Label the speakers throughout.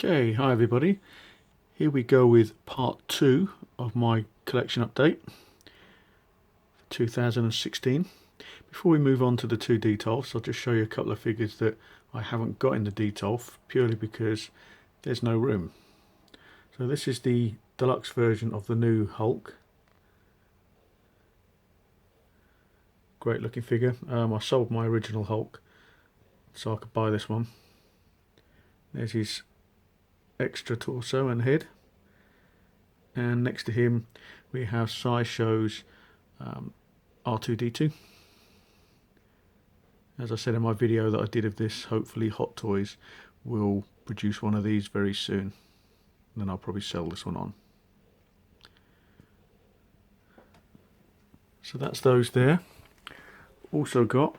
Speaker 1: Okay, hi everybody. Here we go with part 2 of my collection update for 2016. Before we move on to the two detolfs, I'll just show you a couple of figures that I haven't got in the detolf purely because there's no room. So this is the deluxe version of the new Hulk. Great looking figure. I sold my original Hulk so I could buy this one. There's his extra torso and head, and next to him we have Sideshow's R2-D2. As I said in my video that I did of this, hopefully Hot Toys will produce one of these very soon, and then I'll probably sell this one on. So that's those there. Also got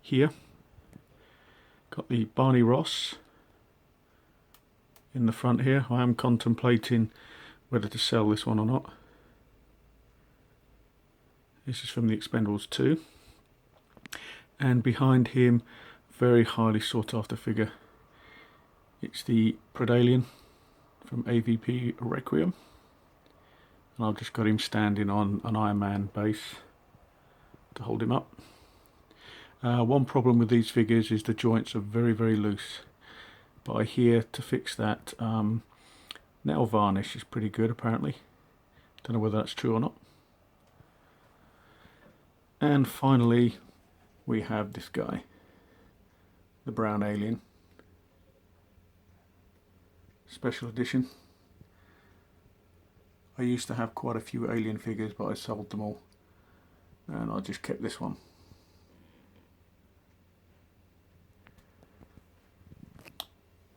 Speaker 1: the Barney Ross in the front here. I am contemplating whether to sell this one or not. This is from the Expendables 2. And behind him, very highly sought after figure. It's the Predalien from AVP Requiem. And I've just got him standing on an Iron Man base to hold him up. One problem with these figures is the joints are very, very loose. But I hear to fix that, nail varnish is pretty good apparently. Don't know whether that's true or not. And finally, we have this guy, the Brown Alien, special edition. I used to have quite a few Alien figures, but I sold them all, and I just kept this one.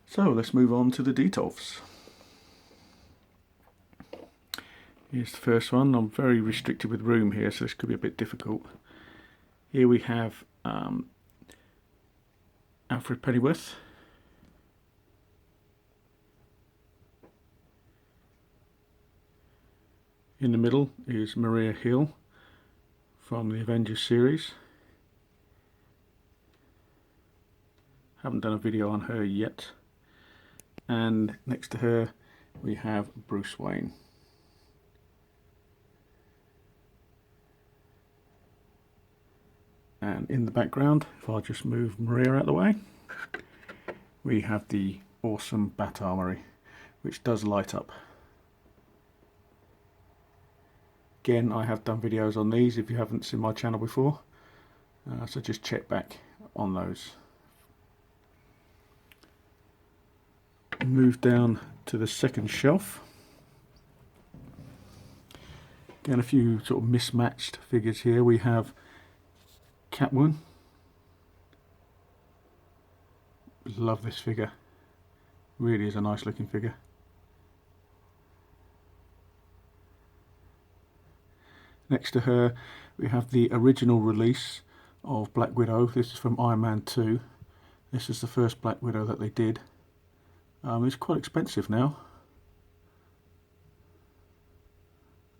Speaker 1: So let's move on to the detolfs. Here's the first one. I'm very restricted with room here, so this could be a bit difficult. Here we have Alfred Pennyworth. In the middle is Maria Hill from the Avengers series. Haven't done a video on her yet. And next to her we have Bruce Wayne. And in the background, if I just move Maria out of the way, we have the awesome Bat Armory, which does light up. Again, I have done videos on these if you haven't seen my channel before, so just check back on those. Move down to the second shelf. Again, a few sort of mismatched figures here. We have Catwoman. Love this figure. Really is a nice looking figure. Next to her we have the original release of Black Widow. This is from Iron Man 2. This is the first Black Widow that they did. It's quite expensive now.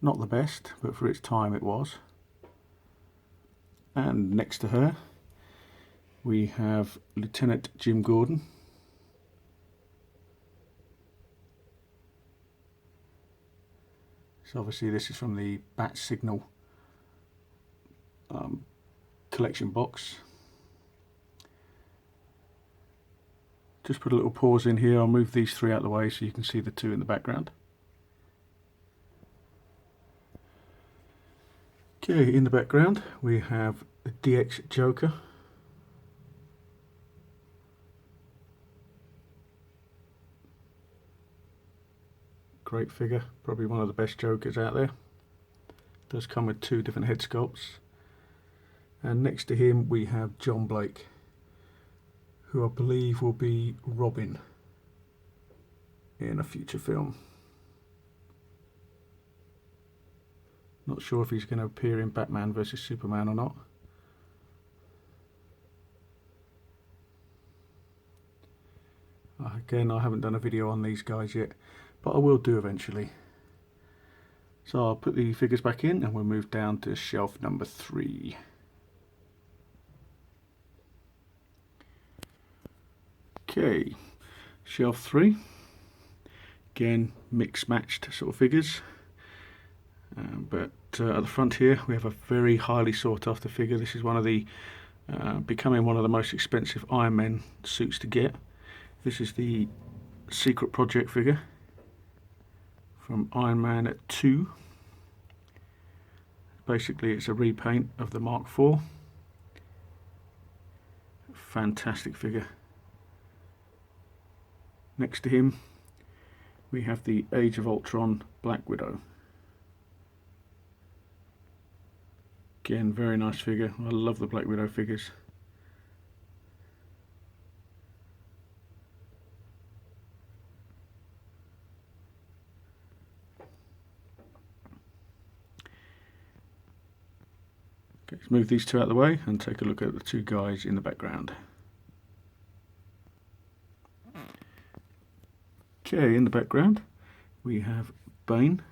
Speaker 1: Not the best, but for its time it was. And next to her we have Lieutenant Jim Gordon. So obviously this is from the Bat Signal collection box. Just put a little pause in here. I'll move these three out of the way so you can see the two in the background. Okay, in the background we have the DX Joker. Great figure, probably one of the best Jokers out there. Does come with two different head sculpts. And next to him we have John Blake, who I believe will be Robin in a future film. Not sure if he's going to appear in Batman vs Superman or not. Again, I haven't done a video on these guys yet, but I will do eventually. So I'll put the figures back in and we'll move down to shelf number 3. Okay, shelf 3. Again, mixed matched sort of figures. But at the front here we have a very highly sought after figure. This is one of the becoming one of the most expensive Iron Man suits to get. This is the Secret Project figure from Iron Man 2. Basically it's a repaint of the Mark IV. Fantastic figure. Next to him we have the Age of Ultron Black Widow. Again, very nice figure. I love the Black Widow figures. Okay, let's move these two out of the way and take a look at the two guys in the background. Okay, in the background we have Bane.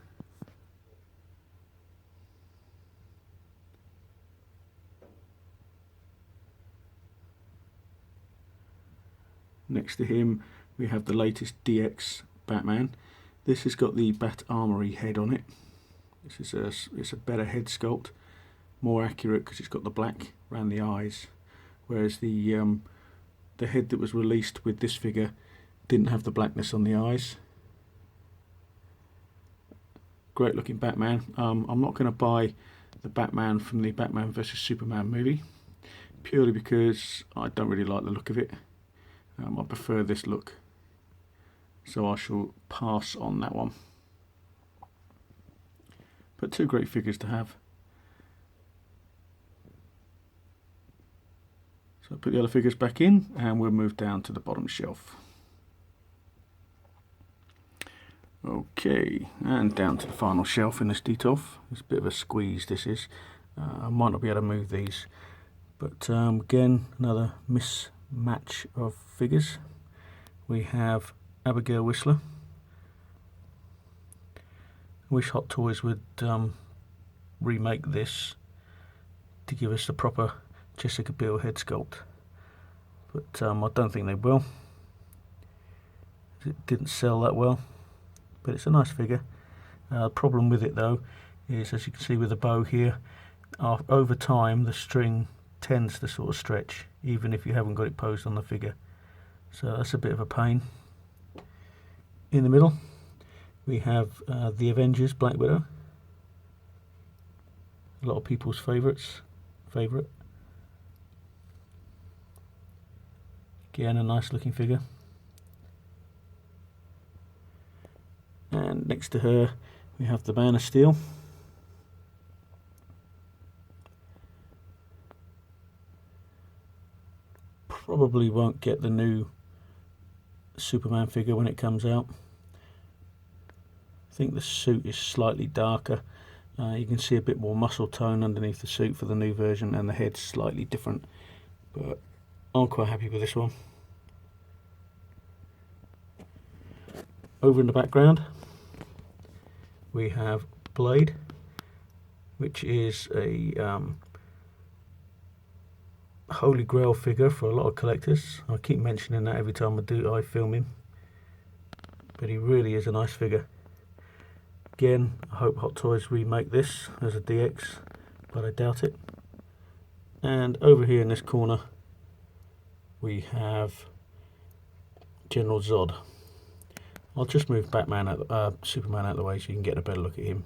Speaker 1: Next to him we have the latest DX Batman. This has got the Bat Armory head on it. This is it's a better head sculpt, more accurate because it's got the black around the eyes, whereas the head that was released with this figure didn't have the blackness on the eyes. Great looking Batman. I'm not going to buy the Batman from the Batman vs Superman movie, purely because I don't really like the look of it. I prefer this look, so I shall pass on that one. But two great figures to have. So I'll put the other figures back in and we'll move down to the bottom shelf. Okay, and down to the final shelf in this Detolf. It's a bit of a squeeze this is. I might not be able to move these, but again, another mismatch of figures. We have Abigail Whistler. I wish Hot Toys would remake this to give us the proper Jessica Biel head sculpt, but I don't think they will. It didn't sell that well, but it's a nice figure. The problem with it though is, as you can see with the bow here, over time the string tends to sort of stretch even if you haven't got it posed on the figure, so that's a bit of a pain. In the middle we have the Avengers Black Widow, a lot of people's favourite. Again, a nice looking figure. And next to her we have the Man of Steel. Probably won't get the new Superman figure when it comes out. I think the suit is slightly darker. You can see a bit more muscle tone underneath the suit for the new version, and the head's slightly different, but I'm quite happy with this one. Over in the background we have Blade, which is a holy grail figure for a lot of collectors. I keep mentioning that every time I film him, but he really is a nice figure. Again, I hope Hot Toys remake this as a DX, but I doubt it. And over here in this corner we have General Zod. I'll just move Superman out of the way so you can get a better look at him.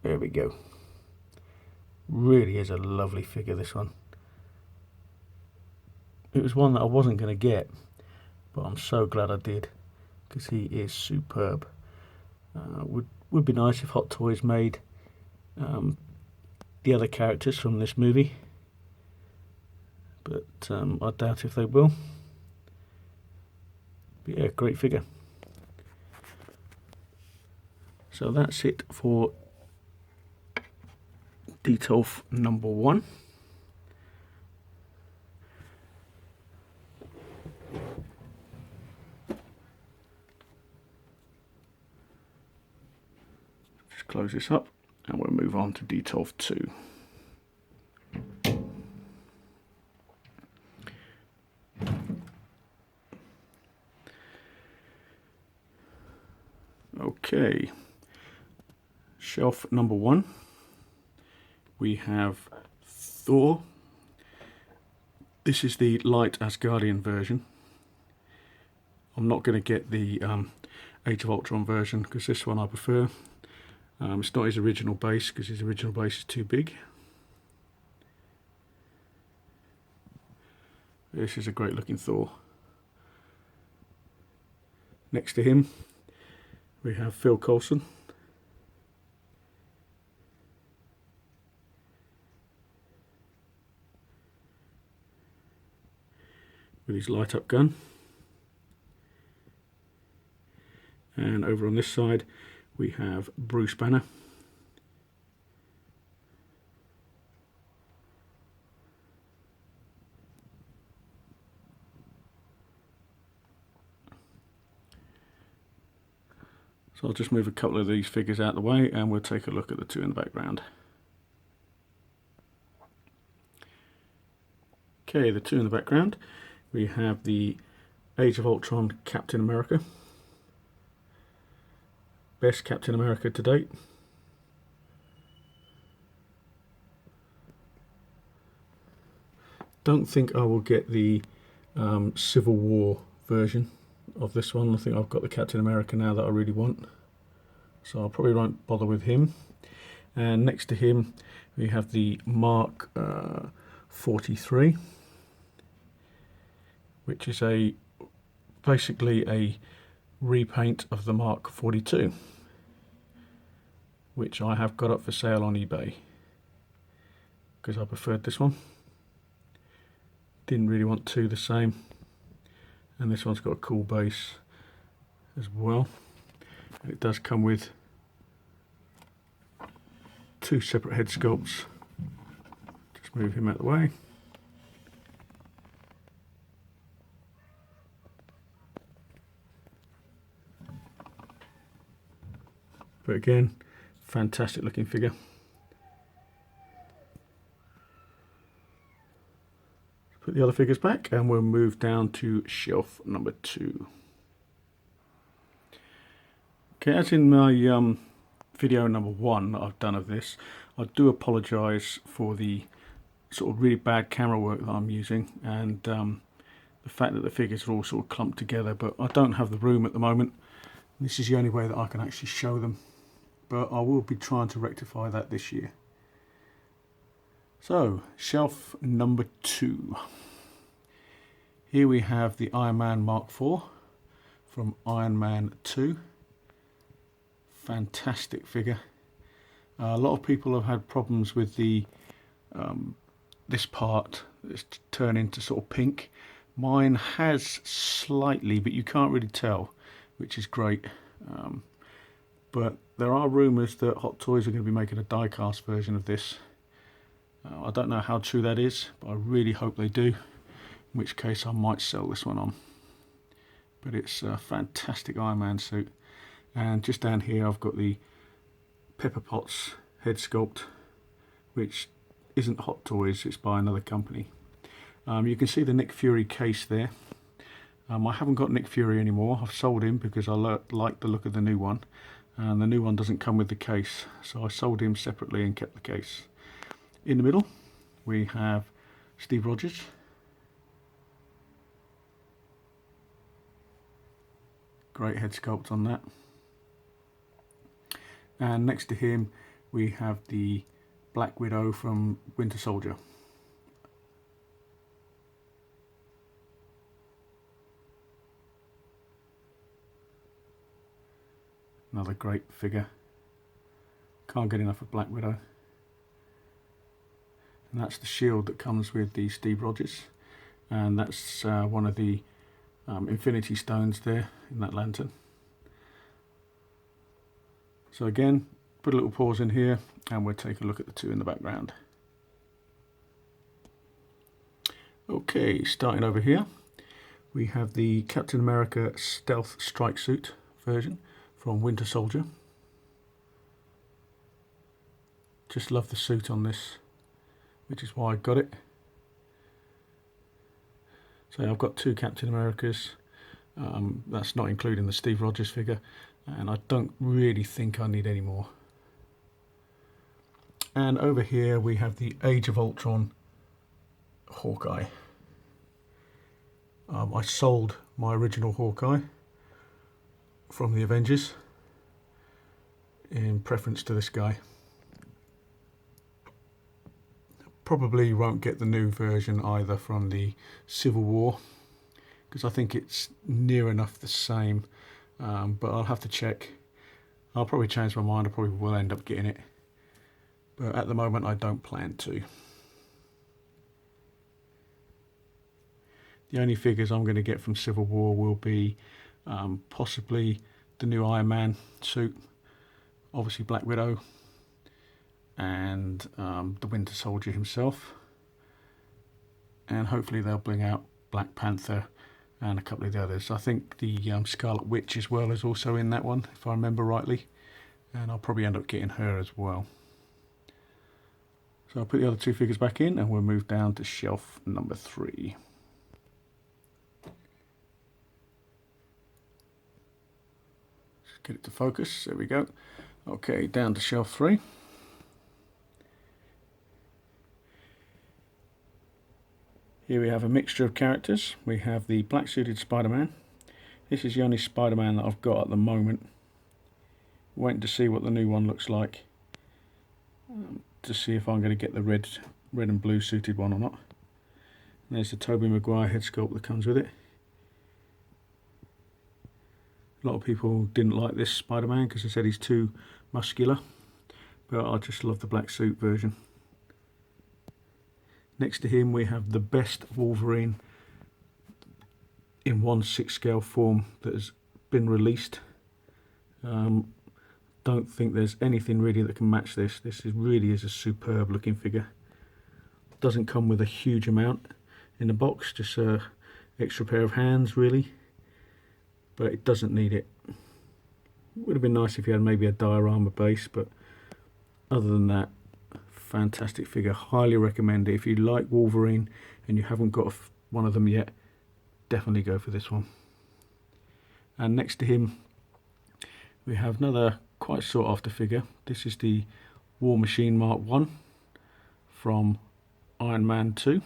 Speaker 1: There we go. Really is a lovely figure, this one. It was one that I wasn't going to get, but I'm so glad I did, because he is superb. Would be nice if Hot Toys made the other characters from this movie, but I doubt if they will. But yeah, great figure. So that's it for Detolf number 1. Just close this up and we'll move on to Detolf 2. Okay, shelf number 1, we have Thor. This is the light Asgardian version. I'm not going to get the Age of Ultron version because this one I prefer. It's not his original base because his original base is too big. This is a great looking Thor. Next to him we have Phil Coulson. With his light up gun. And over on this side we have Bruce Banner. So I'll just move a couple of these figures out of the way and we'll take a look at the two in the background. Okay, the two in the background, we have the Age of Ultron Captain America. Best Captain America to date. Don't think I will get the Civil War version of this one. I think I've got the Captain America now that I really want, so I probably won't bother with him. And next to him we have the Mark 43, which is basically a repaint of the Mark 42, which I have got up for sale on eBay because I preferred this one. Didn't really want two the same, and this one's got a cool base as well. And it does come with two separate head sculpts. Just move him out of the way. But again, fantastic looking figure. Put the other figures back and we'll move down to shelf number 2. Okay, as in my video number 1 that I've done of this, I do apologise for the sort of really bad camera work that I'm using and the fact that the figures are all sort of clumped together, but I don't have the room at the moment. This is the only way that I can actually show them, but I will be trying to rectify that this year. So, shelf number 2. Here we have the Iron Man Mark IV from Iron Man 2. Fantastic figure. A lot of people have had problems with the this part that's turned into sort of pink. Mine has slightly, but you can't really tell, which is great. But there are rumours that Hot Toys are going to be making a die-cast version of this. I don't know how true that is, but I really hope they do, in which case I might sell this one on. But it's a fantastic Iron Man suit. And just down here I've got the Pepper Potts head sculpt, which isn't Hot Toys, it's by another company. You can see the Nick Fury case there. I haven't got Nick Fury anymore. I've sold him because I like the look of the new one, and the new one doesn't come with the case, so I sold him separately and kept the case. In the middle we have Steve Rogers. Great head sculpt on that. And next to him we have the Black Widow from Winter Soldier. Another great figure. Can't get enough of Black Widow. And that's the shield that comes with the Steve Rogers, and that's one of the Infinity Stones there in that lantern. So again, put a little pause in here and we'll take a look at the two in the background. Okay, starting over here we have the Captain America Stealth Strike Suit version from Winter Soldier. Just love the suit on this, which is why I got it. So I've got two Captain Americas. That's not including the Steve Rogers figure. and I don't really think I need any more. And over here we have the Age of Ultron Hawkeye. I sold my original Hawkeye from the Avengers in preference to this guy. Probably won't get the new version either from the Civil War, because I think it's near enough the same, but I'll have to check. I'll probably change my mind. I probably will end up getting it, but at the moment I don't plan to. The only figures I'm going to get from Civil War will be possibly the new Iron Man suit, obviously Black Widow, and the Winter Soldier himself, and hopefully they'll bring out Black Panther and a couple of the others. I think the Scarlet Witch as well is also in that one, if I remember rightly, and I'll probably end up getting her as well. So I'll put the other two figures back in and we'll move down to shelf number 3. Just get it to focus, there we go. Okay, down to shelf 3. Here we have a mixture of characters. We have the black suited Spider-Man. This is the only Spider-Man that I've got at the moment. Waiting to see what the new one looks like, to see if I'm going to get the red and blue suited one or not. And there's the Tobey Maguire head sculpt that comes with it. A lot of people didn't like this Spider-Man because they said he's too muscular, but I just love the black suit version. Next to him we have the best Wolverine in 1/6 scale form that has been released. Don't think there's anything really that can match this. This really is a superb looking figure. Doesn't come with a huge amount in the box, just an extra pair of hands really, but it doesn't need it. Would have been nice if you had maybe a diorama base, but other than that, fantastic figure. Highly recommend it. If you like Wolverine and you haven't got one of them yet, definitely go for this one. And next to him we have another quite sought after figure. This is the War Machine Mark 1 from Iron Man 2.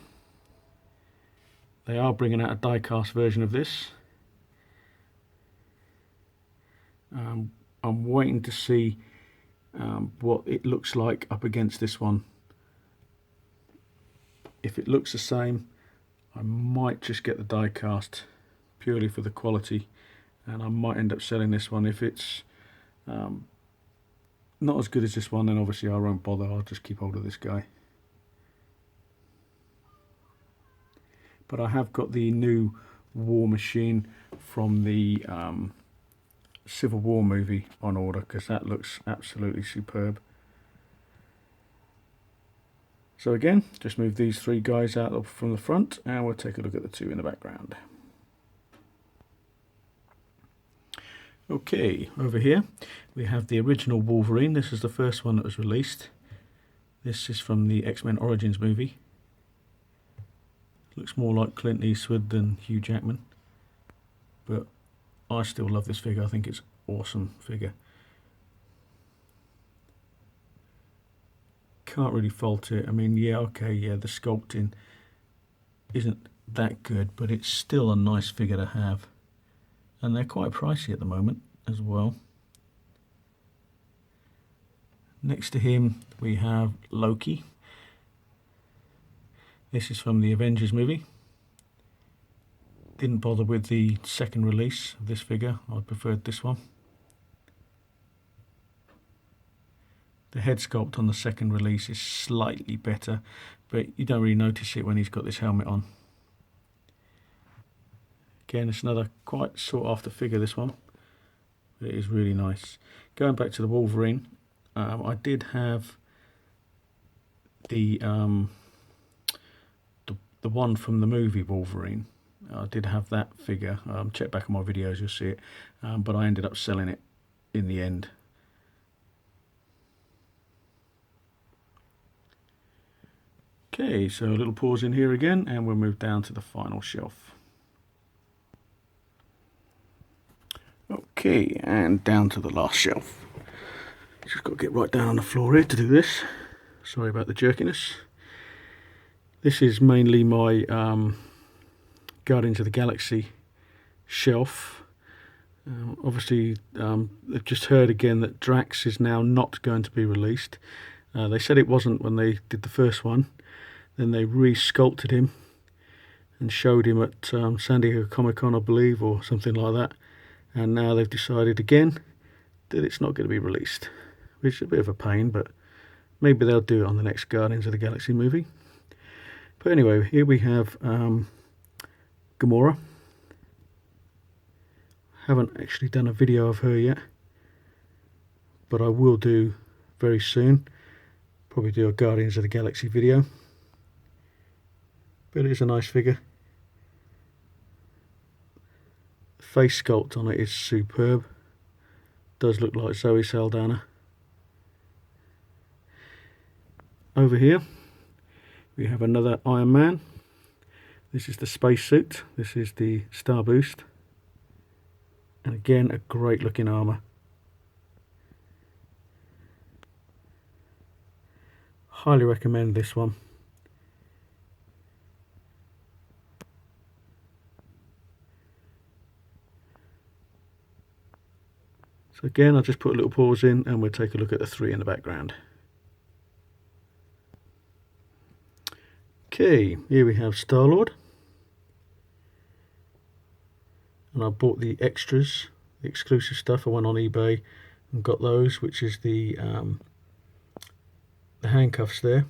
Speaker 1: They are bringing out a die-cast version of this. I'm waiting to see what it looks like up against this one. If it looks the same, I might just get the die cast purely for the quality, and I might end up selling this one. If it's not as good as this one, then obviously I won't bother. I'll just keep hold of this guy. But I have got the new War Machine from the Civil War movie on order, because that looks absolutely superb. So again, just move these 3 guys out from the front and we'll take a look at the 2 in the background. Okay, over here we have the original Wolverine. This is the first one that was released. This is from the X-Men Origins movie. Looks more like Clint Eastwood than Hugh Jackman, but I still love this figure. I think it's an awesome figure. Can't really fault it. I mean, yeah, okay, yeah, the sculpting isn't that good, but it's still a nice figure to have. And they're quite pricey at the moment as well. Next to him we have Loki. This is from the Avengers movie. Didn't bother with the second release of this figure. I preferred this one. The head sculpt on the second release is slightly better, but you don't really notice it when he's got this helmet on. Again, it's another quite sought after figure, this one. But it is really nice. Going back to the Wolverine, I did have the one from the movie Wolverine. I did have that figure. Check back on my videos, you'll see it. But I ended up selling it in the end. Okay, so a little pause in here again, and we'll move down to the final shelf. Okay, and down to the last shelf. Just got to get right down on the floor here to do this. Sorry about the jerkiness. This is mainly my Guardians of the Galaxy shelf. Obviously, I've just heard again that Drax is now not going to be released. They said it wasn't when they did the first one. Then they re-sculpted him and showed him at San Diego Comic-Con, I believe, or something like that. And now they've decided again that it's not going to be released, which is a bit of a pain, but maybe they'll do it on the next Guardians of the Galaxy movie. But anyway, here we have Gamora. Haven't actually done a video of her yet, but I will do very soon. Probably do a Guardians of the Galaxy video. But it is a nice figure. The face sculpt on it is superb. Does look like Zoe Saldana. Over here we have another Iron Man. This is the spacesuit. This is the Star Boost. And again, a great looking armour. Highly recommend this one. So again, I'll just put a little pause in and we'll take a look at the three in the background. Okay, here we have Star-Lord. And I bought the extras, the exclusive stuff. I went on eBay and got those, which is the handcuffs there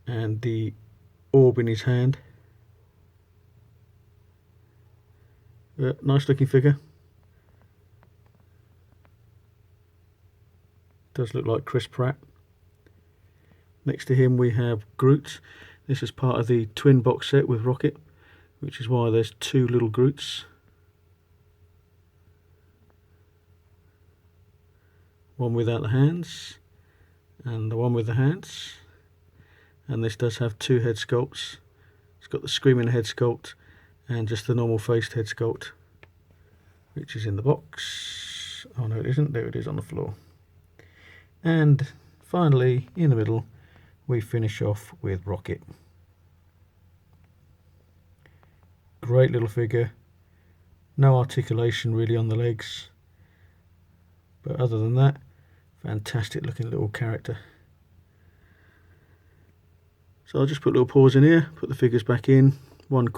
Speaker 1: and the orb in his hand. Nice looking figure. Does look like Chris Pratt. Next to him we have Groot. This is part of the twin box set with Rocket, which is why there's two little Groots. One without the hands and the one with the hands. And this does have two head sculpts. It's got the screaming head sculpt and just the normal faced head sculpt, which is in the box. Oh no, it isn't. There it is on the floor. And finally, in the middle, we finish off with Rocket. Great little figure. No articulation really on the legs, but other than that, fantastic looking little character. So I'll just put a little pause in here, put the figures back in, another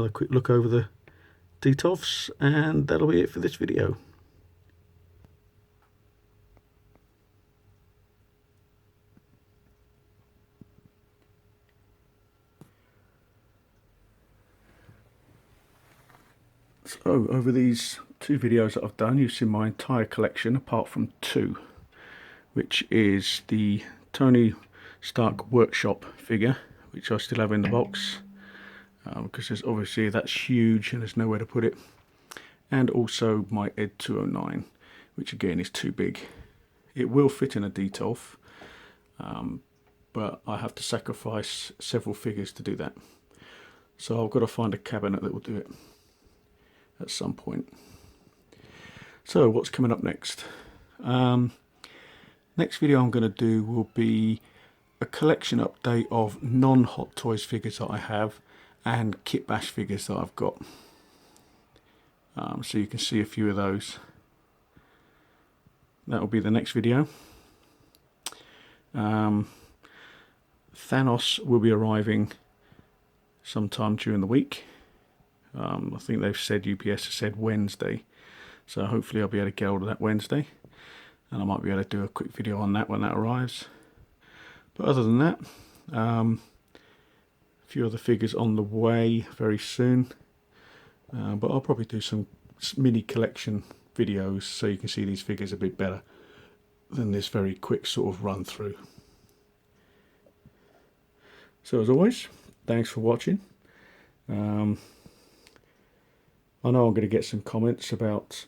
Speaker 1: quick look over the Detolfs, and that'll be it for this video. So over these two videos that I've done, you've seen my entire collection apart from two, which is the Tony Stark Workshop figure, which I still have in the box because there's obviously that's huge and there's nowhere to put it, and also my Ed 209, which again is too big. It will fit in a Detolf, but I have to sacrifice several figures to do that, so I've got to find a cabinet that will do it at some point. So what's coming up next? Next video I'm going to do will be a collection update of non-Hot Toys figures that I have and Kit Bash figures that I've got. So you can see a few of those. That will be the next video. Thanos will be arriving sometime during the week. I think they've said, UPS has said Wednesday, so hopefully I'll be able to get hold of that Wednesday, and I might be able to do a quick video on that when that arrives. But other than that, a few other figures on the way very soon, but I'll probably do some mini collection videos so you can see these figures a bit better than this very quick sort of run through. So as always, thanks for watching. I know I'm going to get some comments about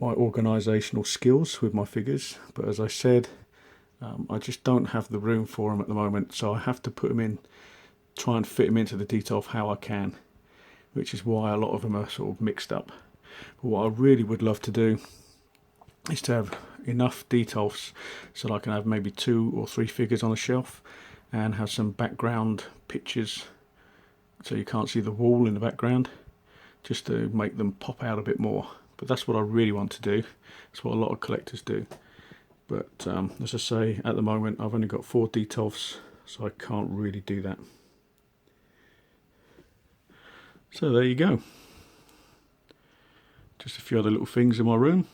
Speaker 1: my organisational skills with my figures, but as I said, I just don't have the room for them at the moment, so I have to put them in, try and fit them into the Detolf how I can, which is why a lot of them are sort of mixed up. But what I really would love to do is to have enough details so that I can have maybe 2 or 3 figures on a shelf and have some background pictures so you can't see the wall in the background, just to make them pop out a bit more. But that's what I really want to do. It's what a lot of collectors do. But as I say, at the moment I've only got 4 details, so I can't really do that. So there you go. Just a few other little things in my room.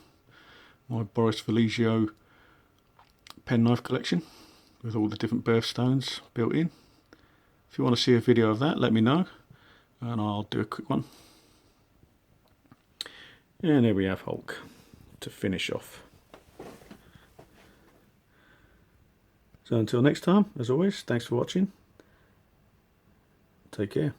Speaker 1: My Boris Vallejo penknife collection with all the different birthstones built in. If you want to see a video of that, let me know and I'll do a quick one. And there we have Hulk to finish off. So until next time, as always, thanks for watching. Take care.